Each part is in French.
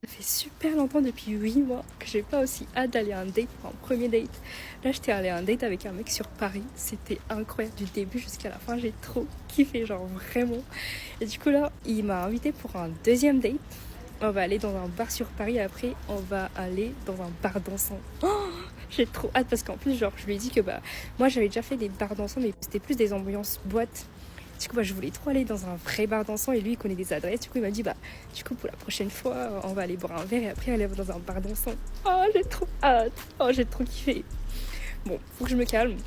Ça fait super longtemps, depuis 8 mois, que j'ai pas aussi hâte d'aller à un date pour un premier date. Là, j'étais allée à un date avec un mec sur Paris. C'était incroyable du début jusqu'à la fin. J'ai trop kiffé, genre vraiment. Et du coup, là, il m'a invité pour un deuxième date. On va aller dans un bar sur Paris. Après, on va aller dans un bar dansant. Oh, j'ai trop hâte parce qu'en plus, genre, je lui ai dit que moi, j'avais déjà fait des bars dansants, mais c'était plus des ambiances boîtes. Du coup, je voulais trop aller dans un vrai bar dansant et lui, il connaît des adresses. Du coup, il m'a dit, du coup, pour la prochaine fois, on va aller boire un verre et après aller dans un bar dansant. Oh, j'ai trop hâte. Oh, j'ai trop kiffé. Bon, faut que je me calme.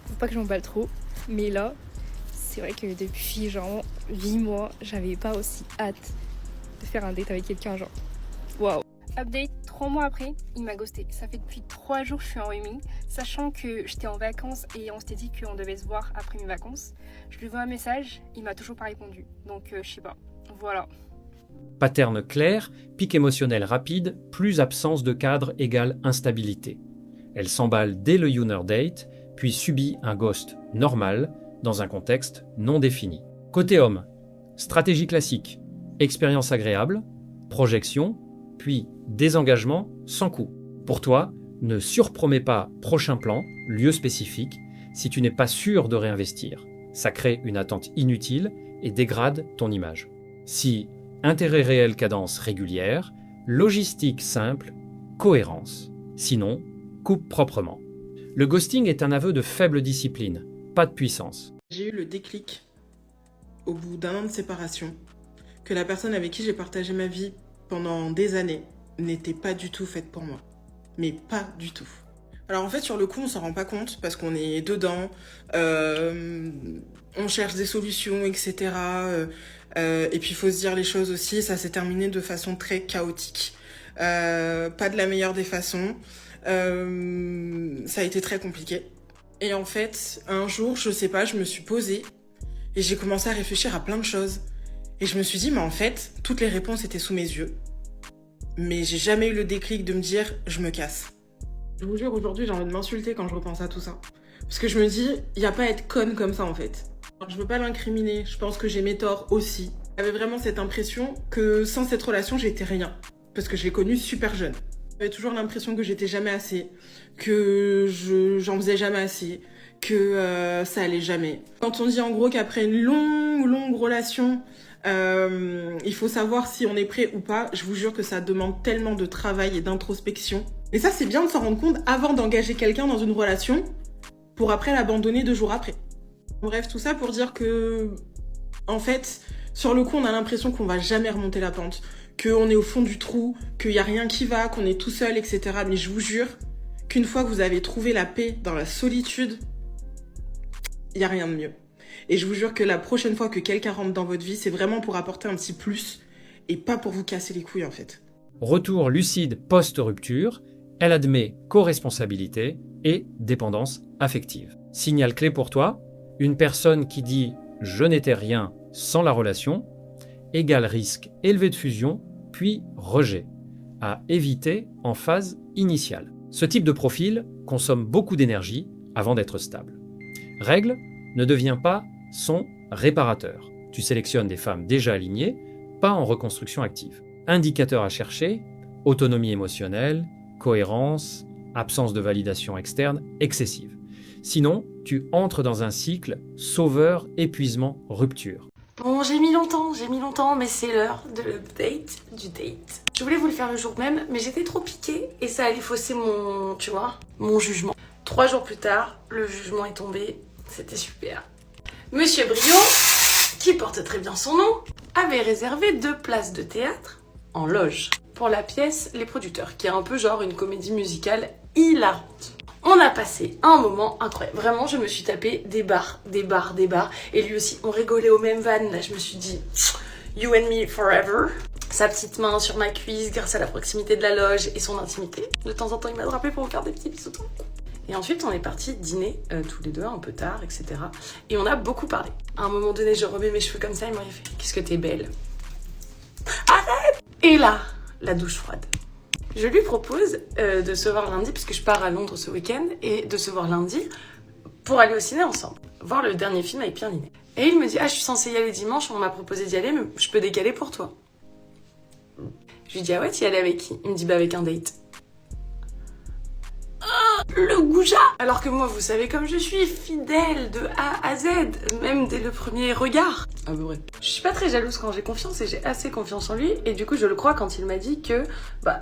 Faut pas que j'emballe trop. Mais là, c'est vrai que depuis genre 8 mois, j'avais pas aussi hâte de faire un date avec quelqu'un, genre. Waouh. Update, 3 mois après, il m'a ghosté. Ça fait depuis 3 jours que je suis en roaming, sachant que j'étais en vacances et on s'était dit qu'on devait se voir après mes vacances. Je lui envoie un message, il m'a toujours pas répondu. Donc je sais pas. Voilà. Pattern clair, pic émotionnel rapide, plus absence de cadre égale instabilité. Elle s'emballe dès le Youner date, puis subit un ghost normal dans un contexte non défini. Côté homme, stratégie classique, expérience agréable, projection, puis désengagement sans coup. Pour toi, ne surpromets pas prochain plan, lieu spécifique, si tu n'es pas sûr de réinvestir. Ça crée une attente inutile et dégrade ton image. Si intérêt réel, cadence régulière, logistique simple, cohérence. Sinon, coupe proprement. Le ghosting est un aveu de faible discipline, pas de puissance. J'ai eu le déclic au bout d'1 an de séparation que la personne avec qui j'ai partagé ma vie pendant des années n'était pas du tout faite pour moi. Mais pas du tout. Alors en fait, sur le coup, on s'en rend pas compte parce qu'on est dedans, on cherche des solutions, etc. Et puis il faut se dire les choses aussi, ça s'est terminé de façon très chaotique. Pas de la meilleure des façons. Ça a été très compliqué. Et en fait, un jour, je sais pas, je me suis posée et j'ai commencé à réfléchir à plein de choses. Et je me suis dit, mais en fait, toutes les réponses étaient sous mes yeux. Mais j'ai jamais eu le déclic de me dire, je me casse. Je vous jure, aujourd'hui, j'ai envie de m'insulter quand je repense à tout ça. Parce que je me dis, il n'y a pas à être conne comme ça, en fait. Alors, je veux pas l'incriminer, je pense que j'ai mes torts aussi. J'avais vraiment cette impression que sans cette relation, j'étais rien. Parce que je l'ai connue super jeune. J'avais toujours l'impression que j'étais jamais assez, que j'en faisais jamais assez, que ça allait jamais. Quand on dit en gros qu'après une longue relation, il faut savoir si on est prêt ou pas, je vous jure que ça demande tellement de travail et d'introspection. Et ça, c'est bien de s'en rendre compte avant d'engager quelqu'un dans une relation pour après l'abandonner 2 jours après. Bref, tout ça pour dire que, en fait, sur le coup, on a l'impression qu'on va jamais remonter la pente, qu'on est au fond du trou, qu'il y a rien qui va, qu'on est tout seul, etc. Mais je vous jure qu'une fois que vous avez trouvé la paix dans la solitude, il y a rien de mieux. Et je vous jure que la prochaine fois que quelqu'un rentre dans votre vie, c'est vraiment pour apporter un petit plus et pas pour vous casser les couilles en fait. Retour lucide post-rupture, elle admet co-responsabilité et dépendance affective. Signal clé pour toi, une personne qui dit « je n'étais rien sans la relation » égale risque élevé de fusion, puis rejet, à éviter en phase initiale. Ce type de profil consomme beaucoup d'énergie avant d'être stable. Règle, ne deviens pas son réparateur. Tu sélectionnes des femmes déjà alignées, pas en reconstruction active. Indicateurs à chercher, autonomie émotionnelle, cohérence, absence de validation externe excessive. Sinon, tu entres dans un cycle sauveur, épuisement, rupture. Bon, j'ai mis longtemps, mais c'est l'heure de l'update du date. Je voulais vous le faire le jour même, mais j'étais trop piquée et ça allait fausser mon jugement. 3 jours plus tard, le jugement est tombé, c'était super. Monsieur Brio, qui porte très bien son nom, avait réservé 2 places de théâtre en loge pour la pièce Les Producteurs, qui est un peu genre une comédie musicale hilarante. On a passé un moment incroyable. Vraiment, je me suis tapé des barres. Et lui aussi, on rigolait aux mêmes vannes. Là, je me suis dit, you and me forever. Sa petite main sur ma cuisse grâce à la proximité de la loge et son intimité. De temps en temps, il m'a attrapé pour me faire des petits bisous. Et ensuite, on est partis dîner tous les deux, un peu tard, etc. Et on a beaucoup parlé. À un moment donné, je remets mes cheveux comme ça, il m'a fait « Qu'est-ce que t'es belle !» Arrête. Et là, la douche froide. Je lui propose de se voir lundi, puisque je pars à Londres ce week-end, et de se voir lundi pour aller au ciné ensemble, voir le dernier film avec Pierre Ninet. Et il me dit « Ah, je suis censée y aller dimanche, on m'a proposé d'y aller, mais je peux décaler pour toi. » Je lui dis, ah ouais, t'y allais avec qui? Il me dit, bah avec un date. Le goujat. Alors que moi, vous savez comme je suis, fidèle de A à Z, même dès le premier regard. Ah bah ouais. Je suis pas très jalouse quand j'ai confiance et j'ai assez confiance en lui. Et du coup, je le crois quand il m'a dit que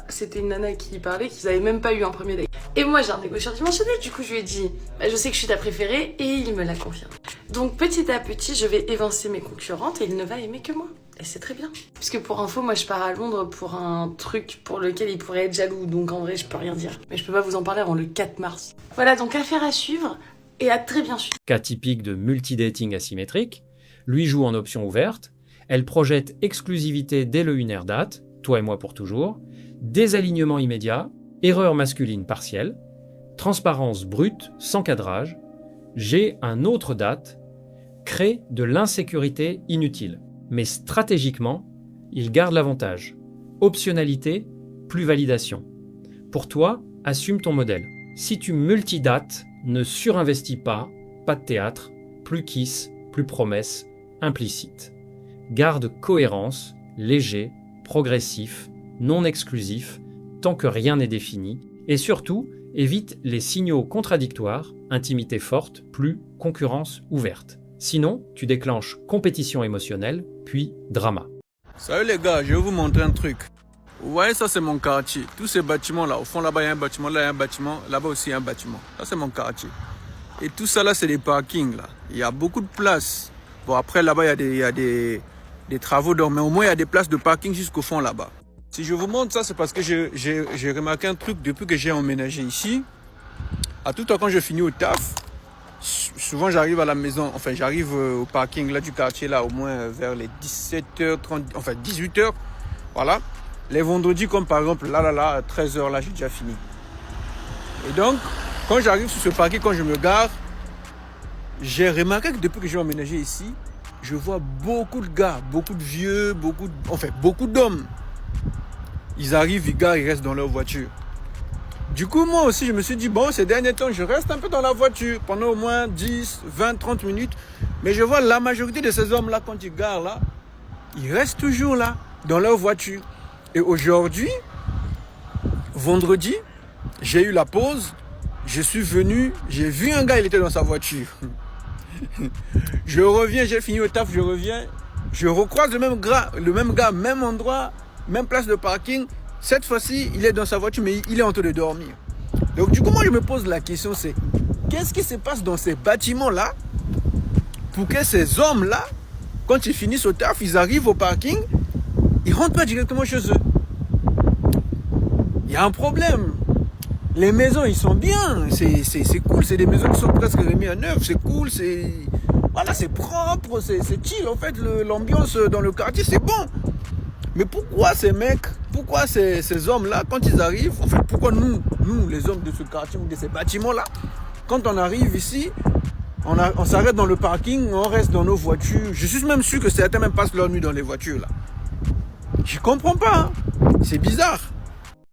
c'était une nana qui parlait, qu'ils avaient même pas eu un premier date. Et moi, j'ai un égo surdimensionné. Du coup, je lui ai dit, je sais que je suis ta préférée, et il me l'a confirmé. Donc petit à petit, je vais évincer mes concurrentes et il ne va aimer que moi. Et c'est très bien. Puisque pour info, moi je pars à Londres pour un truc pour lequel il pourrait être jaloux. Donc en vrai, je peux rien dire. Mais je peux pas vous en parler avant le 4 mars. Voilà, donc affaire à suivre et à très bien suivre. Cas typique de multidating asymétrique. Lui joue en option ouverte. Elle projette exclusivité dès le 1 date, toi et moi pour toujours. Désalignement immédiat. Erreur masculine partielle. Transparence brute, sans cadrage. J'ai un autre date. Crée de l'insécurité inutile. Mais stratégiquement, il garde l'avantage. Optionnalité, plus validation. Pour toi, assume ton modèle. Si tu multidates, ne surinvestis pas, pas de théâtre, plus kiss, plus promesse, implicite. Garde cohérence, léger, progressif, non exclusif, tant que rien n'est défini, et surtout, évite les signaux contradictoires, intimité forte, plus concurrence ouverte. Sinon, tu déclenches compétition émotionnelle, puis drama. Salut les gars, je vais vous montrer un truc. Vous voyez, ça c'est mon quartier. Tous ces bâtiments là, au fond là-bas il y a un bâtiment, là il y a un bâtiment, là-bas aussi il y a un bâtiment. Ça c'est mon quartier. Et tout ça là c'est des parkings là. Il y a beaucoup de places. Bon après là-bas il y a des travaux d'or, mais au moins il y a des places de parking jusqu'au fond là-bas. Si je vous montre ça, c'est parce que j'ai remarqué un truc depuis que j'ai emménagé ici. À tout temps quand je finis au taf, souvent j'arrive à la maison, enfin j'arrive au parking là du quartier là au moins vers les 17h30, enfin 18h, voilà. Les vendredis comme par exemple là, 13h là j'ai déjà fini. Et donc, quand j'arrive sur ce parking, quand je me gare, j'ai remarqué que depuis que j'ai emménagé ici, je vois beaucoup de gars, beaucoup de vieux, beaucoup d'hommes. Ils arrivent, ils garent, ils restent dans leur voiture. Du coup, moi aussi, je me suis dit, bon, ces derniers temps, je reste un peu dans la voiture pendant au moins 10, 20, 30 minutes. Mais je vois la majorité de ces hommes-là, quand ils garent là, ils restent toujours là, dans leur voiture. Et aujourd'hui, vendredi, j'ai eu la pause, je suis venu, j'ai vu un gars, il était dans sa voiture. Je reviens, j'ai fini au taf, je reviens, je recroise le même gars, même endroit, même place de parking. Cette fois-ci, il est dans sa voiture, mais il est en train de dormir. Donc du coup, moi, je me pose la question, c'est qu'est-ce qui se passe dans ces bâtiments-là pour que ces hommes-là, quand ils finissent au taf, ils arrivent au parking, ils rentrent pas directement chez eux. Il y a un problème. Les maisons, ils sont bien, c'est cool, c'est des maisons qui sont presque remises à neuf, c'est cool, c'est propre, c'est chill, en fait, l'ambiance dans le quartier, c'est bon. Mais pourquoi ces mecs, pourquoi ces hommes-là, quand ils arrivent, en fait, pourquoi nous, les hommes de ce quartier ou de ces bâtiments-là, quand on arrive ici, on s'arrête dans le parking, on reste dans nos voitures. Je suis même sûr que certains même passent leur nuit dans les voitures, là. Je comprends pas, hein. C'est bizarre.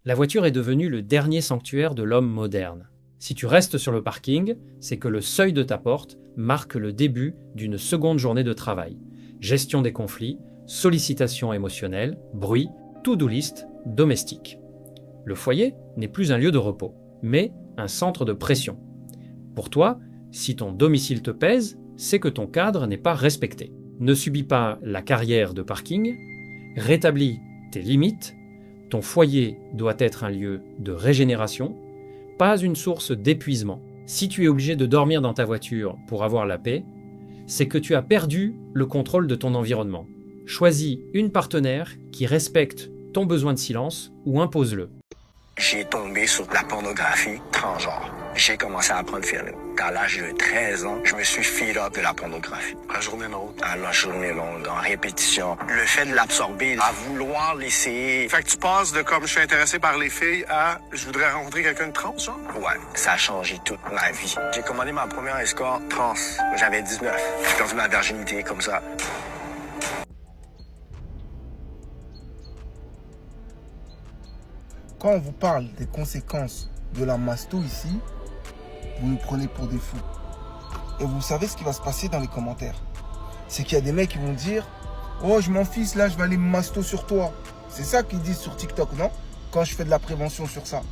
La voiture est devenue le dernier sanctuaire de l'homme moderne. Si tu restes sur le parking, c'est que le seuil de ta porte marque le début d'une seconde journée de travail. Gestion des conflits, sollicitation émotionnelle, bruit, to-do list, domestique. Le foyer n'est plus un lieu de repos, mais un centre de pression. Pour toi, si ton domicile te pèse, c'est que ton cadre n'est pas respecté. Ne subis pas la carrière de parking, rétablis tes limites, ton foyer doit être un lieu de régénération, pas une source d'épuisement. Si tu es obligé de dormir dans ta voiture pour avoir la paix, c'est que tu as perdu le contrôle de ton environnement. Choisis une partenaire qui respecte ton besoin de silence ou impose-le. J'ai tombé sur la pornographie transgenre. J'ai commencé à apprendre feeling. À l'âge de 13 ans, je me suis feed up de la pornographie. À journée longue. À la journée longue, en répétition. Le fait de l'absorber, à vouloir l'essayer. Fait que tu passes de comme je suis intéressé par les filles à je voudrais rencontrer quelqu'un de trans, genre? Ouais, ça a changé toute ma vie. J'ai commandé ma première escorte trans. J'avais 19. J'ai perdu ma virginité comme ça. Quand on vous parle des conséquences de la masto ici, vous nous prenez pour des fous. Et vous savez ce qui va se passer dans les commentaires. C'est qu'il y a des mecs qui vont dire « Oh, je m'en fiche, là, je vais aller masto sur toi. » C'est ça qu'ils disent sur TikTok, non? Quand je fais de la prévention sur ça.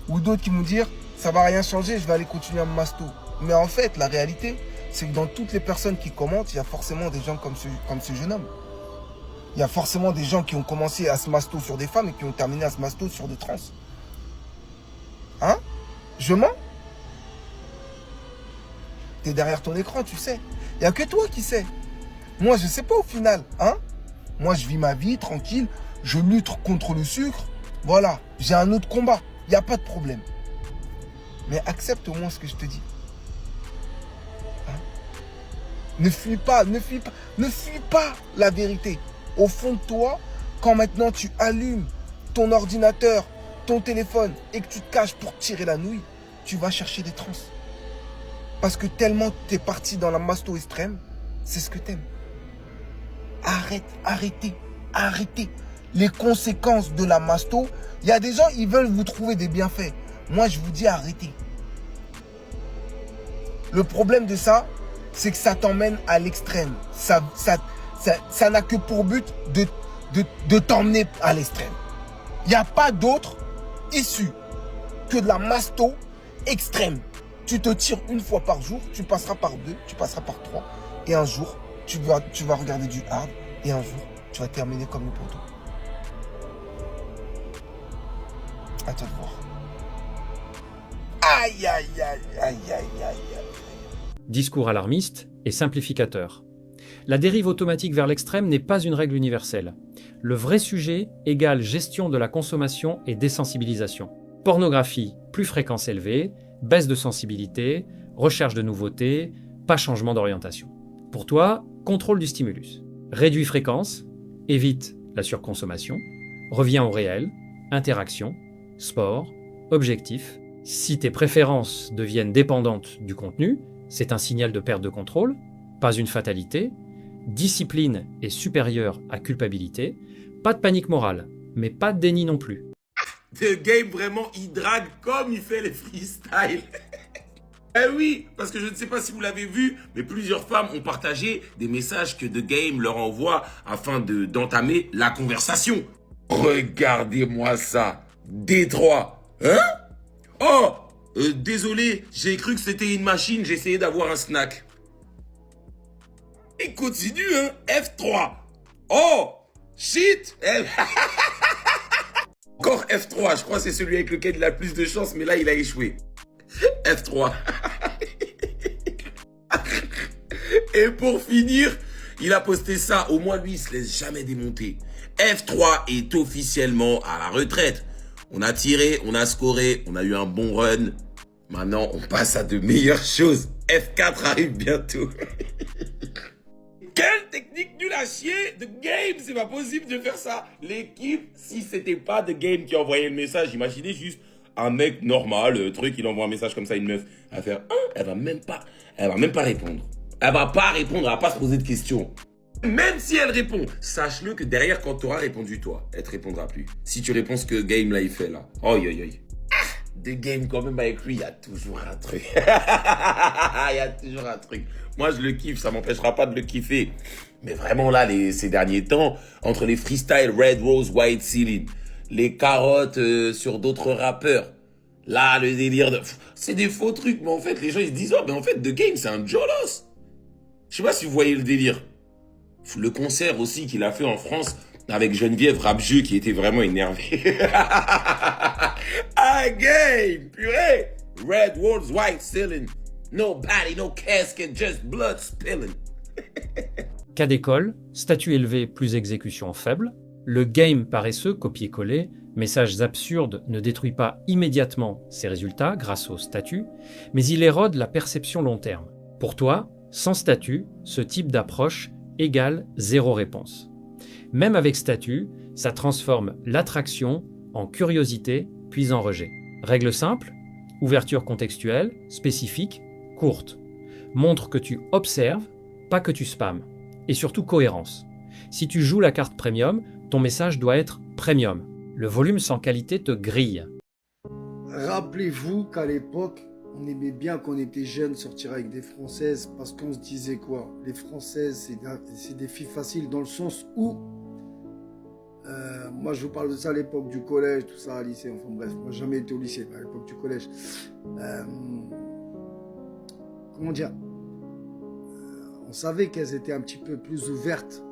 Ou d'autres qui vont dire, ça va rien changer, je vais aller continuer à me masto. Mais en fait, la réalité, c'est que dans toutes les personnes qui commentent, il y a forcément des gens comme ce jeune homme. Il y a forcément des gens qui ont commencé à se masto sur des femmes et qui ont terminé à se masto sur des trans. Hein? Je mens? T'es derrière ton écran, tu sais. Il n'y a que toi qui sais. Moi, je sais pas au final. Hein? Moi, je vis ma vie tranquille. Je lutte contre le sucre. Voilà. J'ai un autre combat. Il n'y a pas de problème. Mais accepte au moins ce que je te dis. Hein? Ne fuis pas la vérité. Au fond de toi, quand maintenant tu allumes ton ordinateur, ton téléphone et que tu te caches pour tirer la nouille, tu vas chercher des trans. Parce que tellement t'es parti dans la masto extrême, c'est ce que t'aimes. Arrêtez. Les conséquences de la masto, il y a des gens, ils veulent vous trouver des bienfaits. Moi, je vous dis arrêtez. Le problème de ça, c'est que ça t'emmène à l'extrême. Ça n'a que pour but de t'emmener à l'extrême. Il n'y a pas d'autre issue que de la masto extrême. Tu te tires une fois par jour, tu passeras par 2, tu passeras par 3. Et un jour, tu vas regarder du hard. Et un jour, tu vas terminer comme le poteau. À toi de voir. Aïe. Discours alarmiste et simplificateur. La dérive automatique vers l'extrême n'est pas une règle universelle. Le vrai sujet égale gestion de la consommation et désensibilisation. Pornographie, plus fréquence élevée, baisse de sensibilité, recherche de nouveautés, pas changement d'orientation. Pour toi, contrôle du stimulus. Réduis fréquence, évite la surconsommation, reviens au réel, interaction, sport, objectif. Si tes préférences deviennent dépendantes du contenu, c'est un signal de perte de contrôle, pas une fatalité. Discipline est supérieure à culpabilité. Pas de panique morale, mais pas de déni non plus. The Game, vraiment, il drague comme il fait les freestyles. Eh oui, parce que je ne sais pas si vous l'avez vu, mais plusieurs femmes ont partagé des messages que The Game leur envoie afin d'entamer la conversation. Regardez-moi ça. Détroit. Hein? Oh, désolé, j'ai cru que c'était une machine, j'ai essayé d'avoir un snack. Il continue, hein? F3. Oh, shit. Encore F3, je crois que c'est celui avec lequel il a le plus de chance, mais là, il a échoué. F3. Et pour finir, il a posté ça. Au moins, lui, il se laisse jamais démonter. F3 est officiellement à la retraite. On a tiré, on a scoré, on a eu un bon run. Maintenant, on passe à de meilleures choses. F4 arrive bientôt. Quelle technique nulle à chier! The Game, c'est pas possible de faire ça. L'équipe, si c'était pas The Game qui envoyait le message, imaginez juste un mec normal, truc, il envoie un message comme ça à une meuf. Elle va faire, elle va même pas répondre. Elle va pas répondre, elle va pas se poser de questions. Même si elle répond, sache-le que derrière, quand tu auras répondu toi, elle te répondra plus. Si tu réponds ce que Game là, il fait là. Oi. The Game, quand même, avec lui, il y a toujours un truc. Il y a toujours un truc. Moi, je le kiffe, ça m'empêchera pas de le kiffer. Mais vraiment, là, ces derniers temps, entre les freestyles Red Rose, White Ceiling, les carottes sur d'autres rappeurs, là, le délire de... C'est des faux trucs, mais en fait, les gens, ils se disent, oh, mais en fait, The Game, c'est un jolos. Je sais pas si vous voyez le délire. Le concert aussi qu'il a fait en France avec Geneviève Rapjeux qui était vraiment énervé. Ah, Game, purée. Red Rose, White Ceiling. Nobody, no casket, just blood spilling. Cas d'école, statut élevé plus exécution faible. Le game paresseux, copier-coller, messages absurdes ne détruit pas immédiatement ses résultats grâce au statut, mais il érode la perception long terme. Pour toi, sans statut, ce type d'approche égale zéro réponse. Même avec statut, ça transforme l'attraction en curiosité puis en rejet. Règle simple, ouverture contextuelle, spécifique, courte. Montre que tu observes, pas que tu spammes. Et surtout cohérence. Si tu joues la carte premium, ton message doit être premium. Le volume sans qualité te grille. Rappelez-vous qu'à l'époque, on aimait bien quand on était jeune sortir avec des Françaises parce qu'on se disait quoi? Les Françaises, c'est des filles faciles dans le sens où Moi, je vous parle de ça à l'époque du collège, tout ça, lycée, enfin bref. Moi, j'ai jamais été au lycée, mais à l'époque du collège. Comment dire, on savait qu'elles étaient un petit peu plus ouvertes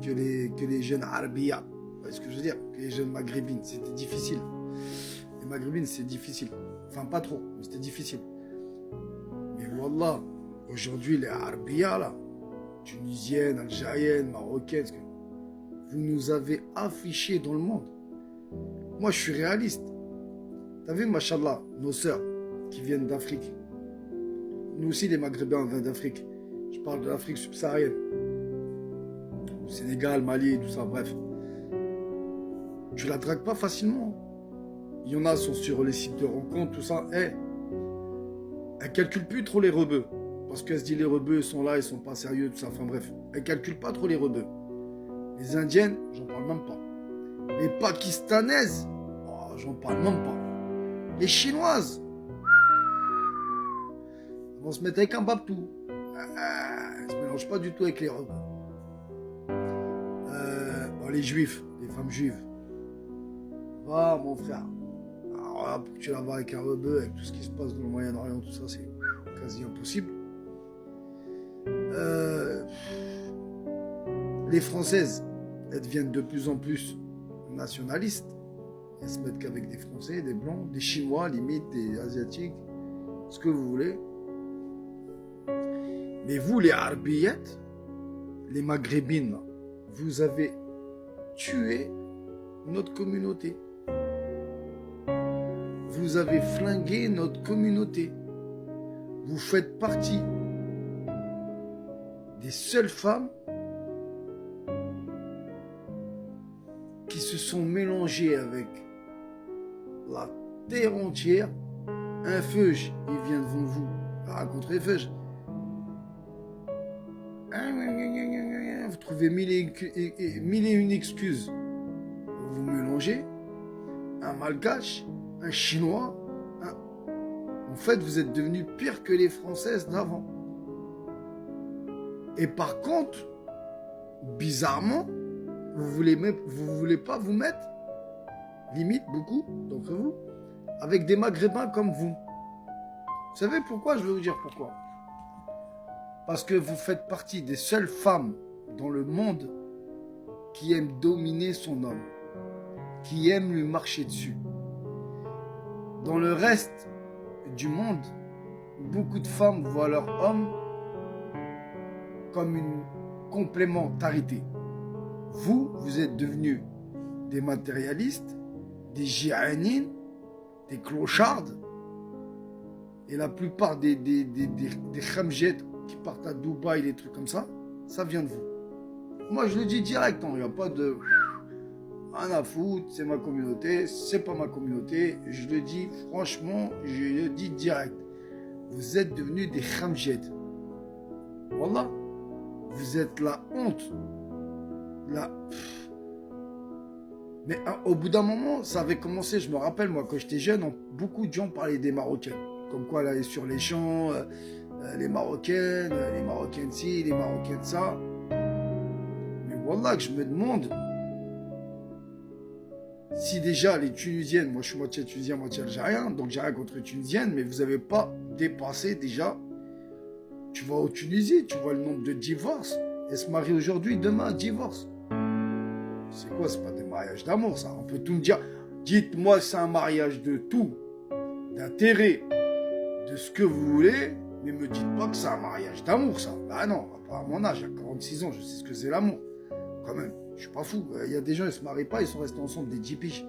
que les jeunes Arabia. Vous voyez ce que je veux dire? Que les jeunes maghrébines. C'était difficile. Les maghrébines, c'est difficile. Enfin, pas trop, mais c'était difficile. Mais wallah, aujourd'hui, les Arabia, là, tunisiennes, algériennes, marocaines, vous nous avez affichés dans le monde. Moi, je suis réaliste. T'as vu, machallah, nos sœurs qui viennent d'Afrique. Nous aussi, les Maghrébins, on vient d'Afrique. Je parle de l'Afrique subsaharienne. Sénégal, Mali, tout ça, bref. Tu la dragues pas facilement. Il y en a qui sont sur les sites de rencontres, tout ça. Elle calcule plus trop les rebeux. Parce qu'elle se dit les rebeux, ils sont là, ils sont pas sérieux, tout ça. Enfin bref, elle calcule pas trop les rebeux. Les Indiennes, j'en parle même pas. Les Pakistanaises, oh, j'en parle même pas. Les Chinoises, elles vont se mettre avec un babtou. Elles se mélangent pas du tout avec les rebeux. Les Juifs, les femmes juives. Va, mon frère. Alors là, pour que tu la vois avec un rebeu, avec tout ce qui se passe dans le Moyen-Orient, tout ça, c'est quasi impossible. Les Françaises, elles deviennent de plus en plus nationalistes. Elles se mettent qu'avec des Français, des Blancs, des Chinois, limite, des Asiatiques, ce que vous voulez. Mais vous, les Arabiettes, les Maghrébines, vous avez tué notre communauté. Vous avez flingué notre communauté. Vous faites partie des seules femmes qui se sont mélangées avec la terre entière. Un feuge, il vient devant vous, raconter feuge. Vous trouvez mille et une excuses. Vous mélangez un malgache, un chinois. En fait, vous êtes devenus pire que les Françaises d'avant. Et par contre, bizarrement, vous voulez pas vous mettre, limite beaucoup d'entre vous, avec des Maghrébins comme vous. Vous savez pourquoi? Je vais vous dire pourquoi. Parce que vous faites partie des seules femmes dans le monde qui aiment dominer son homme, qui aiment lui marcher dessus. Dans le reste du monde, beaucoup de femmes voient leur homme comme une complémentarité. Vous êtes devenus des matérialistes, des giranines, des clochardes, et la plupart des khamjet qui partent à Dubaï, des trucs comme ça vient de vous. Moi, je le dis direct, il n'y a pas de rien à foutre, c'est ma communauté, c'est pas ma communauté. Je le dis franchement, je le dis direct. Vous êtes devenus des khamjet. Wallah, vous êtes la honte. Mais au bout d'un moment, ça avait commencé, je me rappelle, moi, quand j'étais jeune, beaucoup de gens parlaient des Marocaines. Comme quoi, là, sur les champs, les Marocaines ci, les Marocaines ça. Mais wallah, que je me demande si déjà les Tunisiennes, moi je suis moitié Tunisien, moitié Algérien, donc j'ai rien contre les Tunisiennes, mais vous n'avez pas dépassé déjà. Tu vas aux Tunisie, tu vois le nombre de divorces. Elles se marient aujourd'hui, demain, divorce. C'est quoi? C'est pas des mariages d'amour, ça. On peut tout me dire. Dites-moi, c'est un mariage de tout, d'intérêt, de ce que vous voulez, mais me dites pas que c'est un mariage d'amour, ça. Ah non, pas à mon âge, à 46 ans, je sais ce que c'est l'amour. Quand même, je suis pas fou. Il y a des gens, ils se marient pas, ils sont restés ensemble des 10 piges.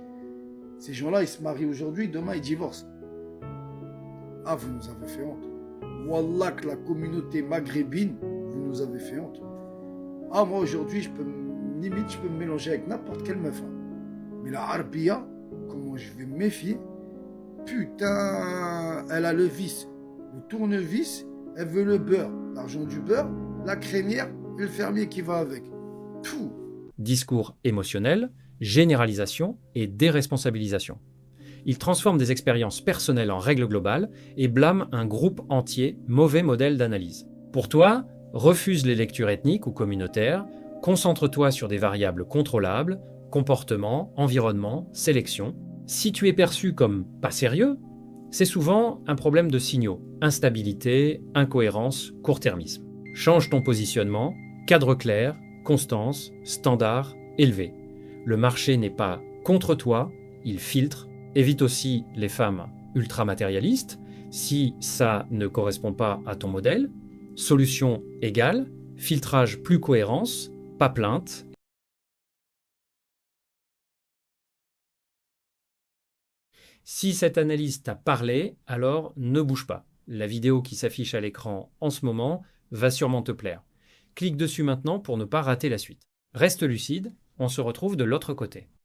Ces gens-là, ils se marient aujourd'hui, demain, ils divorcent. Ah, vous nous avez fait honte. Wallah, que la communauté maghrébine, vous nous avez fait honte. Ah, moi, aujourd'hui, je peux me mélanger avec n'importe quelle meuf. Mais la Arabia, comment je vais me méfier? Putain, elle a le vice, le tournevis, elle veut le beurre, l'argent du beurre, la crémière et le fermier qui va avec. Tout. Discours émotionnel, généralisation et déresponsabilisation. Il transforme des expériences personnelles en règles globales et blâme un groupe entier, mauvais modèle d'analyse. Pour toi, refuse les lectures ethniques ou communautaires, concentre-toi sur des variables contrôlables, comportement, environnement, sélection. Si tu es perçu comme pas sérieux, c'est souvent un problème de signaux, instabilité, incohérence, court-termisme. Change ton positionnement, cadre clair, constance, standard, élevé. Le marché n'est pas contre toi, il filtre. Évite aussi les femmes ultra-matérialistes. Si ça ne correspond pas à ton modèle, solution égale, filtrage plus cohérence, pas plainte. Si cette analyse t'a parlé, alors ne bouge pas. La vidéo qui s'affiche à l'écran en ce moment va sûrement te plaire. Clique dessus maintenant pour ne pas rater la suite. Reste lucide, on se retrouve de l'autre côté.